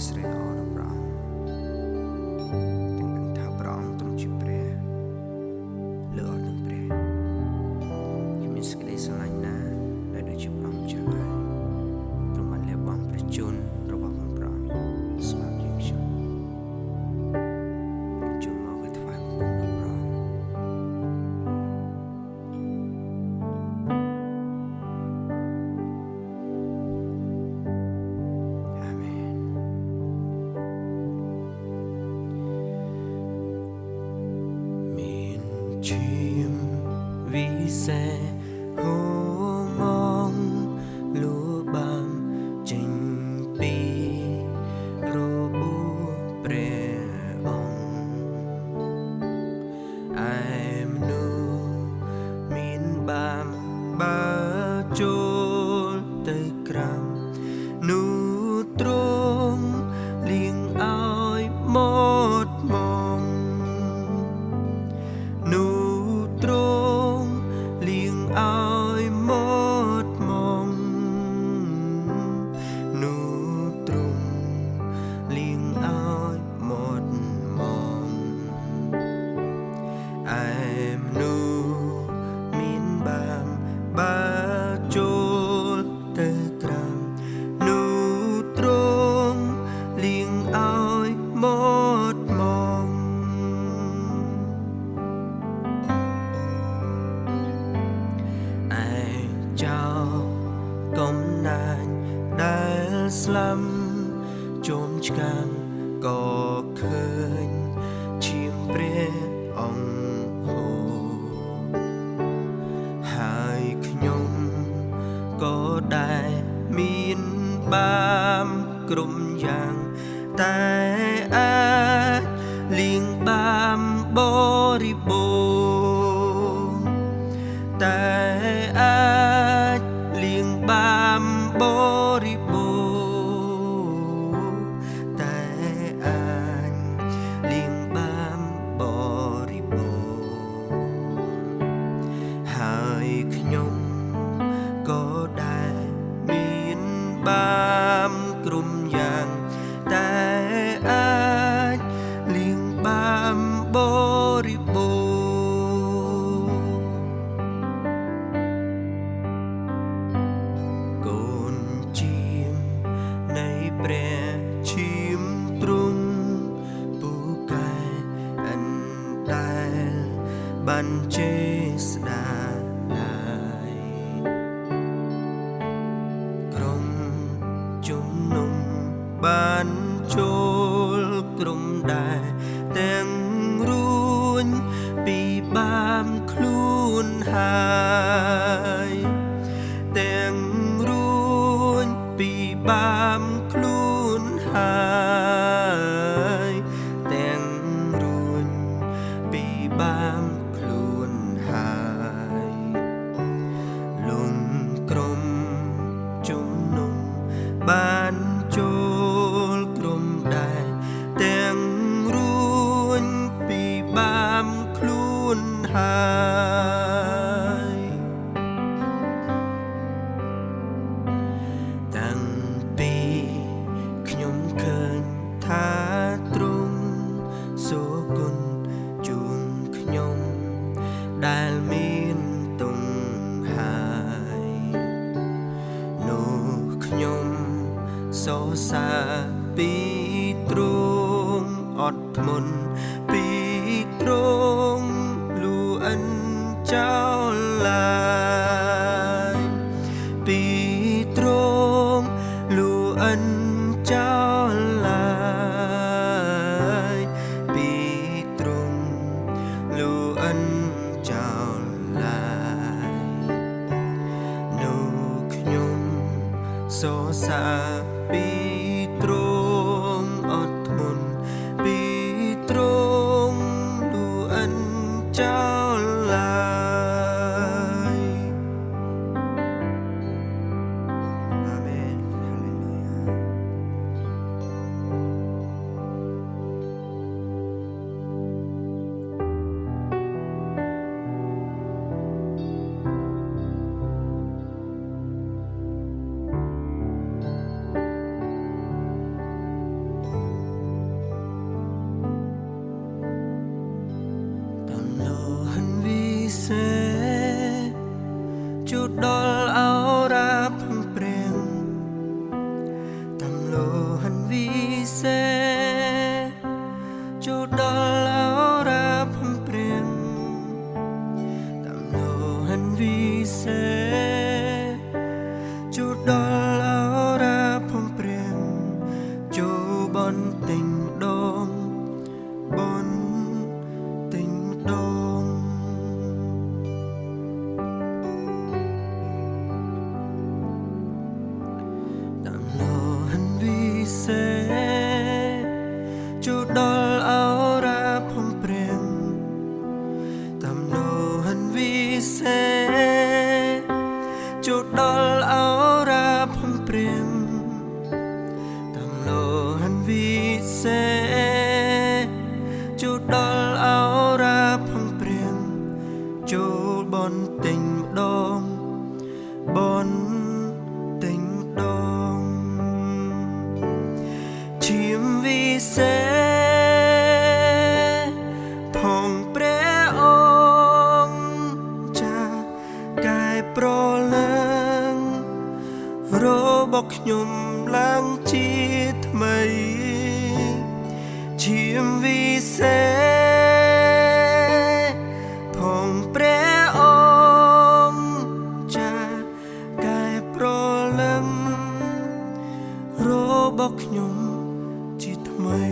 ស្រីល្អរបស់ព្រះអង្គទាំងដឹងថាព្រះអង្គទ្រង់ជាព្រះលើអត់នឹងព្រះគ្មានសេចក្តីស្រឡាញ់ណាដែលដូចជាព្រះអង្គចាស់ហើយទ្រង់បានលះបង់ព្រះជន្មរបស់ព្រះអង្គស្មើយើងខ្ញុំចូលមកថ្វាយបង្គំដល់ព្រះអង្គឈាមវិសេហូមងលួបាំចេញពីរបួសព្រះអង្គឯមនុស្សមានបាំបើចូលទៅក្រំនោះទ្រង់លៀងឲ្យមកមកនោះទ្រង់លៀងឲ្យមកមកនោះទ្រង់លៀងឲ្យមកមកឯមនុស្សមានបាបបើចូលទៅក្រំនោះទ្រង់លៀងឲ្យមកមកចោកំណាញ់ដែលស្លាប់ជុំឆ្កាងក៏ឃើញឈាមព្រះអង្គហូរហើយខ្ញុំក៏ដែលមានបាបគ្រប់យ៉ាងតែអាចលៀងបាបបរិបូរណ៍តែអាចលៀងបាបបរិបូរណ៍តែអាចលៀងបាបបរិបូរណ៍ហើយខ្ញុំក៏ដែលមានបាបគ្រប់យ៉ាងតែអាចលៀងបាបបរិបូរណ៍ព្រះឈាមទ្រង់ពូកែអិនដែលបានជេស្ដាឡើយក្រុមជំនុំបានចូលក្រុមដែរទាំងរួញពីបាបខ្លួនហើយទាំងរួញពីបាបខ្លួនហើយទាំងរួញពីបាបខ្លួនហើយលំក្រុមជំនុំបានចូលក្រុមដែរទាំងរួញពីបាបខ្លួនហើយតាំងពីខ្ញុំឃើញថាទ្រង់សូគុណជួងខ្ញុំដែលមានទុំហើយនោះខ្ញុំសរសើរពីទ្រង់អត់ធ្មត់ពីទ្រង់លួអិនចោលឡើយពីទ្រង់លួអិនចោលឡើយពីទ្រង់លួអិនចោលឡើយនោះខ្ញុំសរសើរពីទ្រង់អត់ធ្មត់ពីទ្រង់លួអិនចោលឡើយអាមែនហាឡេលូយា នទិញដងបនទិញដងតាមលោហិនវិសេជួដល់អរ៉ាផំព្រៀងតាមលោហិនវិសេជួដល់អរ៉ាផំព្រៀងតាមលោហិនវិសេជួដល់អរ៉ាផំព្រៀងចូលបនទិញម្ដងបនទិញដងឈាមវិសេផងព្រះអង្គចាកែប្រឡើងរបស់ខ្ញុំឡើងជាថ្មីឈាមវិសេផងព្រះអង្គចាកែប្រឡើងរបស់ខ្ញុំជាថ្មី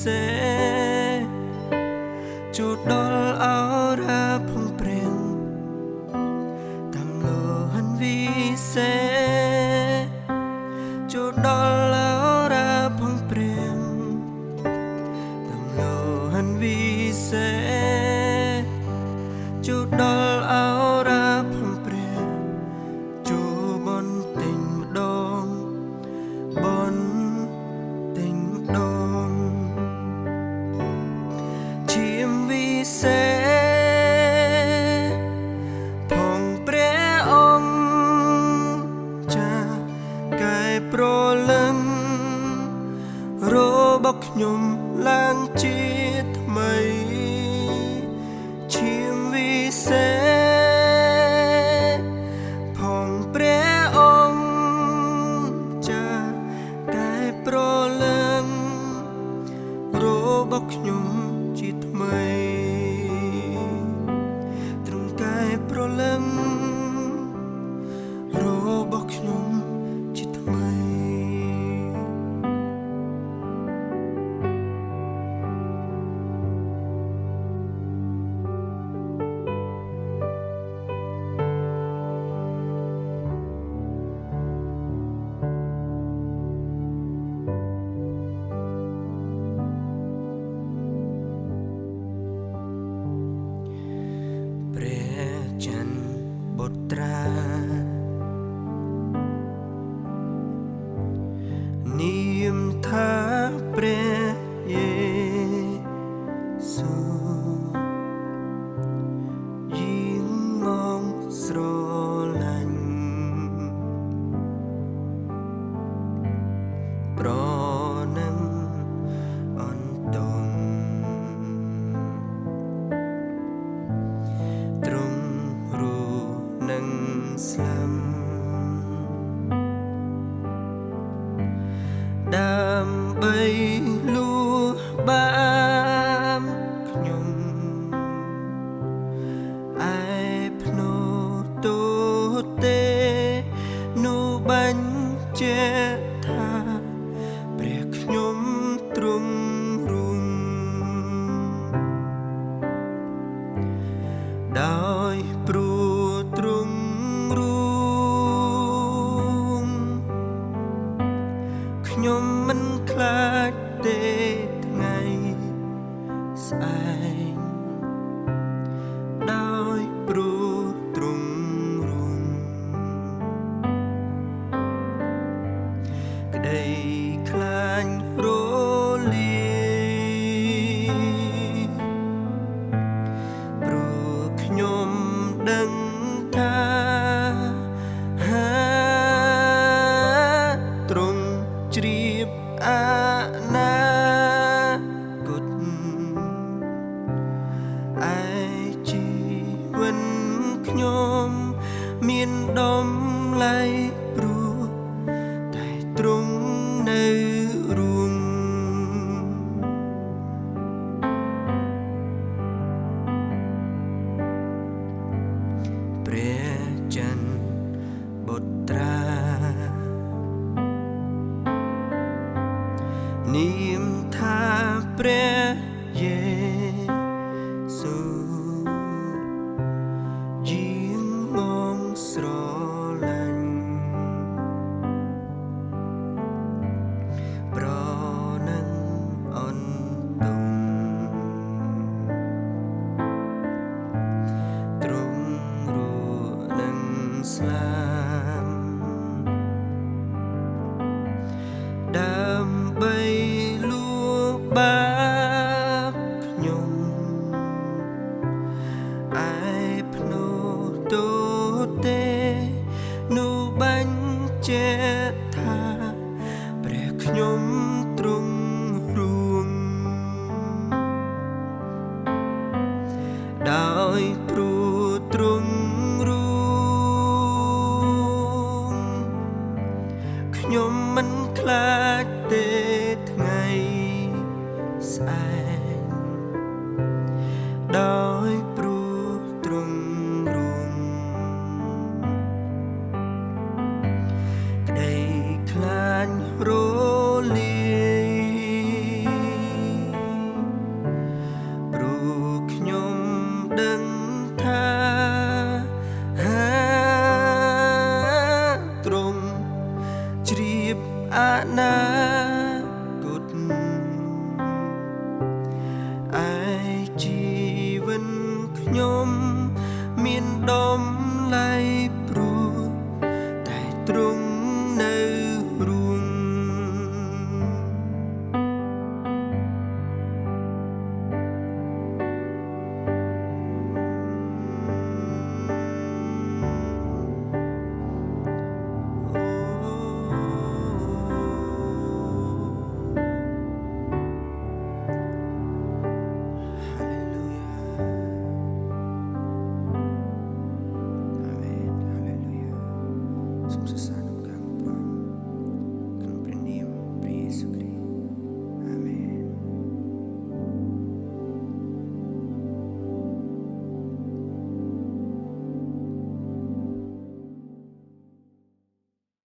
សេជួដល់អរ៉ាផំព្រៀងតាមលោហិនវិសេជួដល់អរ៉ាផំព្រៀងតាមលោហិនវិសេជួដល់អរ៉ាផំព្រៀងចូលបនទិញម្ដងបនទិញម្ដងឈាមវិសេផងព្រះអង្គចាកែប្រលឹងរបស់ខ្ញុំឡើងជាថ្មីឈាមវិសេផងព្រះអង្គចាកែប្រលឹងរបស់ខ្ញុំជាថ្មីទ្រង់កែប្រលឹងរបស់ខ្ញុំជាថ្មីបុត្រានាមថាព្រះយេស៊ូយាងមកស្រឡាញ់ប្រនឹងអន្តងទ្រង់នឹងស្លាប់ដើម្បីលួសបាបខ្ញុំឯភ្នោទោទេនោះបញ្ជាក់ថាព្រះខ្ញុំទ្រង់រួមដោយព្រោះទ្រង់រួមខ្ញុំមិនខ្លាចទេថ្ងៃស្អែកដោយព្រោះទ្រង់រួមក្តីខ្លាញ់រលាព្រោះខ្ញុំដឹងថាទ្រង់ជ្រាបអនាគតឯជីវិតខ្ញុំមានតម្លៃព្រោះតែទ្រង់ណ អ្នកថាព្រះខ្ញុំទ្រង់រួងដោយព្រោះទ្រង់រួងខ្ញុំមិនខ្លាចទេថ្ងៃស្អែកដោយព្រោះទ្រង់រួងក្តីខ្លាចរលាយព្រោះខ្ញុំដឹងថាទ្រង់ជ្រាបអនាគតឯជីវិតខ្ញុំមានតម្លៃព្រោះតែទ្រង់នៅរួម